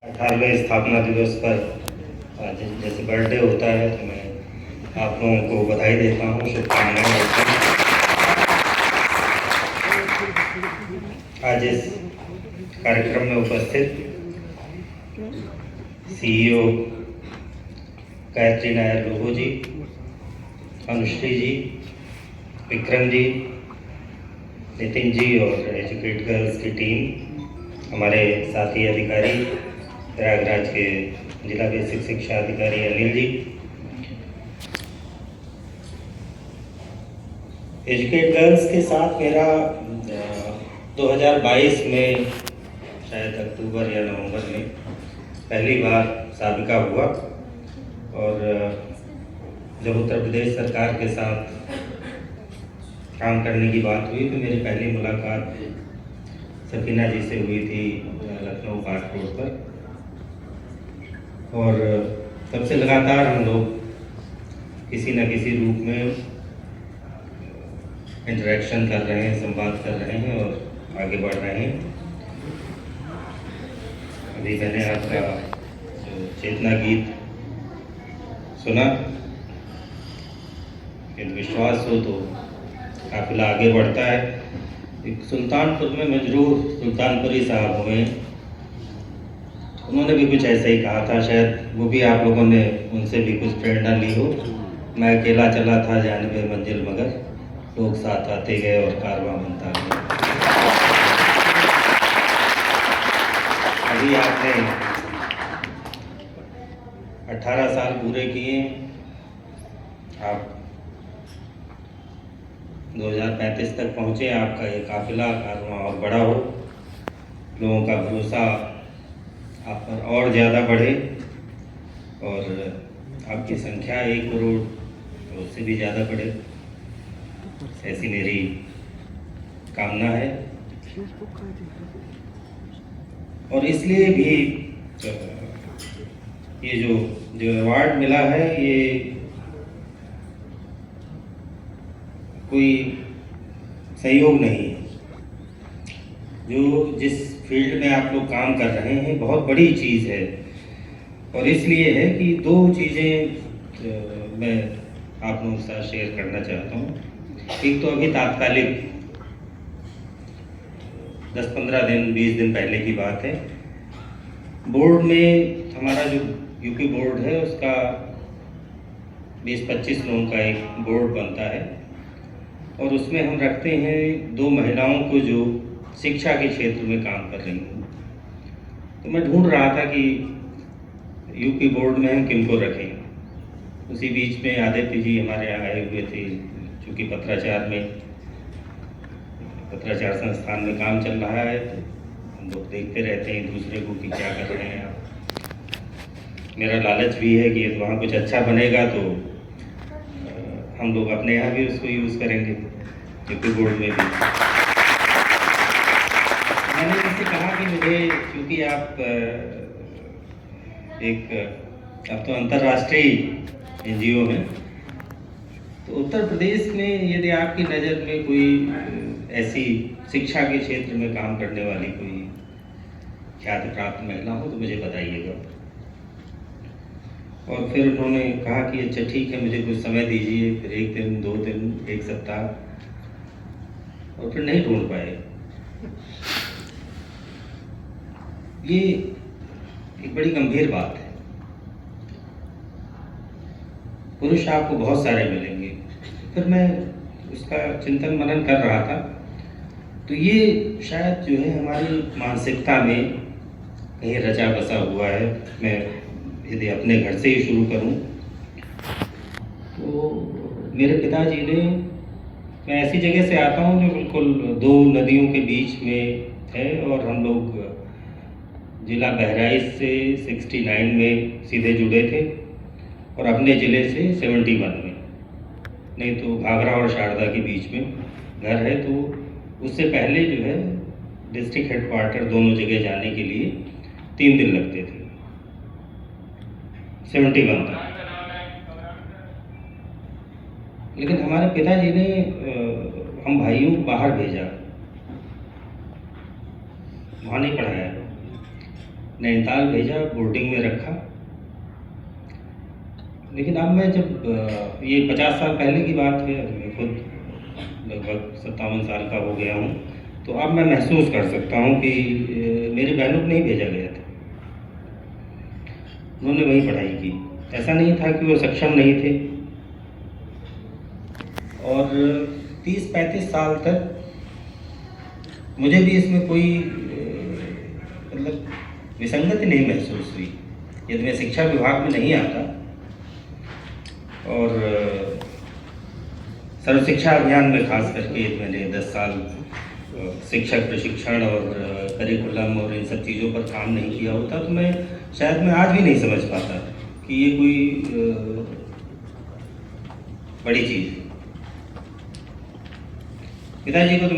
18वें स्थापना दिवस पर आज जैसे बर्थडे होता है तो मैं आप लोगों को बधाई देता हूँ, शुभकामनाएं देता हूँ। आज इस कार्यक्रम में उपस्थित CEO गायत्री नायर लोगो जी, अनुश्री जी, विक्रम जी, नितिन जी और एजुकेट गर्ल्स की टीम, हमारे साथी अधिकारी प्रयागराज के जिला बेसिक शिक्षा अधिकारी अनिल जी, एजुकेट गर्ल्स के साथ मेरा 2022 में शायद अक्टूबर या नवंबर में पहली बार साबिका हुआ। और जब उत्तर प्रदेश सरकार के साथ काम करने की बात हुई तो मेरी पहली मुलाकात सकीना जी से हुई थी लखनऊ घाट रोड पर। और तब से लगातार हम लोग किसी न किसी रूप में इंटरेक्शन कर रहे हैं, संवाद कर रहे हैं और आगे बढ़ रहे हैं। अभी मैंने आपका जो चेतना गीत सुना, यदि विश्वास हो तो काफिला आगे बढ़ता है। एक सुल्तानपुर में मजरूर सुल्तानपुरी साहब हुए, उन्होंने भी कुछ ऐसा ही कहा था, शायद वो भी आप लोगों ने उनसे भी कुछ प्रेरणा ली हो। मैं अकेला चला था जानिबे मंजिल मगर लोग साथ आते गए और कारवां बनता गया। अभी आपने 18 साल पूरे किए, आप 2035 तक पहुँचे, आपका ये काफिला कारवां और बड़ा हो, लोगों का भरोसा आप पर और ज़्यादा बढ़े और आपकी संख्या 1 करोड़ तो उससे भी ज़्यादा बढ़े, ऐसी मेरी कामना है। और इसलिए भी ये जो अवार्ड मिला है, ये कोई सहयोग नहीं है। जिस फील्ड में आप लोग काम कर रहे हैं बहुत बड़ी चीज़ है। और इसलिए है कि 2 चीज़ें मैं आप लोगों के साथ शेयर करना चाहता हूँ। एक तो अभी तात्कालिक 10-15 दिन 20 दिन पहले की बात है, बोर्ड में हमारा जो यूपी बोर्ड है उसका 20-25 लोगों का एक बोर्ड बनता है और उसमें हम रखते हैं 2 महिलाओं को जो शिक्षा के क्षेत्र में काम कर रही हूँ। तो मैं ढूंढ रहा था कि यूपी बोर्ड में हम किनको रखें। उसी बीच में आदित्य जी हमारे यहाँ आए हुए थे, चूँकि पत्राचार संस्थान में काम चल रहा है तो हम लोग देखते रहते हैं दूसरे को कि क्या कर रहे हैं आप। मेरा लालच भी है कि वहाँ कुछ अच्छा बनेगा तो हम लोग अपने यहाँ भी उसको यूज़ करेंगे, यूपी बोर्ड में भी। मैंने उनसे कहा कि मुझे, क्योंकि आप अब तो अंतर्राष्ट्रीय NGO हैं, तो उत्तर प्रदेश में यदि आपकी नज़र में कोई ऐसी शिक्षा के क्षेत्र में काम करने वाली कोई ख्याति प्राप्त महिला हो तो मुझे बताइएगा। और फिर उन्होंने कहा कि अच्छा ठीक है, मुझे कुछ समय दीजिए। फिर 1 दिन 2 दिन 1 सप्ताह और फिर नहीं ढूंढ पाए। ये एक बड़ी गंभीर बात है। पुरुष आपको बहुत सारे मिलेंगे। फिर मैं उसका चिंतन मनन कर रहा था तो ये शायद जो है हमारी मानसिकता में कहीं रचा बसा हुआ है। मैं यदि अपने घर से ही शुरू करूं तो मेरे पिताजी ने, मैं ऐसी जगह से आता हूं जो बिल्कुल 2 नदियों के बीच में है और हम लोग जिला बहराइच से 69 में सीधे जुड़े थे और अपने ज़िले से 71 में, नहीं तो घाघरा और शारदा के बीच में घर है। तो उससे पहले जो है डिस्ट्रिक्ट हेडक्वार्टर दोनों जगह जाने के लिए 3 दिन लगते थे 71 तक। लेकिन हमारे पिताजी ने हम भाइयों को बाहर भेजा, वहाँ नहीं पढ़ाया। नैनीताल भेजा, बोर्डिंग में रखा। लेकिन अब मैं जब ये 50 साल पहले की बात है, मैं खुद लगभग 57 साल का हो गया हूँ, तो अब मैं महसूस कर सकता हूँ कि मेरी बहनों को नहीं भेजा गया था, उन्होंने वहीं पढ़ाई की। ऐसा नहीं था कि वो सक्षम नहीं थे। और 30-35 साल तक मुझे भी इसमें कोई मतलब विसंगति नहीं महसूस हुई। यदि मैं शिक्षा विभाग में नहीं आता और सर्व शिक्षा अभियान में खास करके मैंने 10 साल शिक्षक प्रशिक्षण और करिकुलम और इन सब चीज़ों पर काम नहीं किया होता, तो मैं शायद मैं आज भी नहीं समझ पाता कि ये कोई बड़ी चीज़ है। पिताजी को तो